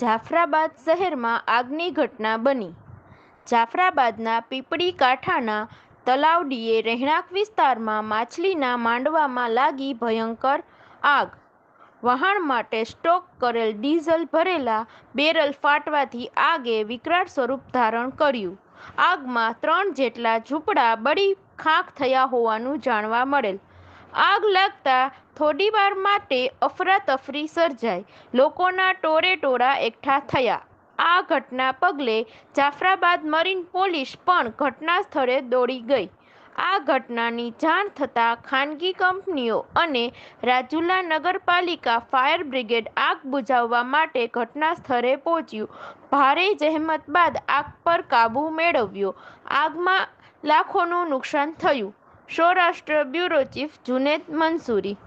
જાફરાબાદ શહેરમાં આગની ઘટના બની. જાફરાબાદના પીપળી કાંઠાના તલાવડીએ રહેણાંક વિસ્તારમાં માછલીના માંડવામાં લાગી ભયંકર આગ. વહાણ માટે સ્ટોક કરેલ ડીઝલ ભરેલા બેરલ ફાટવાથી આગે વિકરાળ સ્વરૂપ ધારણ કર્યું. આગમાં 3 જેટલા ઝૂંપડા બળી ખાખ થયા હોવાનું જાણવા મળેલ. આગ લાગતા થોડીવાર માટે અફરાતફરી સર્જાઈ, લોકોના ટોળેટોળા એકઠા થયા. આ ઘટના પગલે જાફરાબાદ મરીન પોલીસ પણ ઘટના સ્થળે દોડી ગઈ. આ ઘટનાની જાણ થતાં ખાનગી કંપનીઓ અને રાજુલા નગરપાલિકા ફાયર બ્રિગેડ આગ બુઝાવવા માટે ઘટના સ્થળે પહોંચ્યું. ભારે જહેમત બાદ આગ પર કાબૂ મેળવ્યો. આગમાં લાખોનું નુકસાન થયું. Saurashtra bureau chief Junaid Mansuri.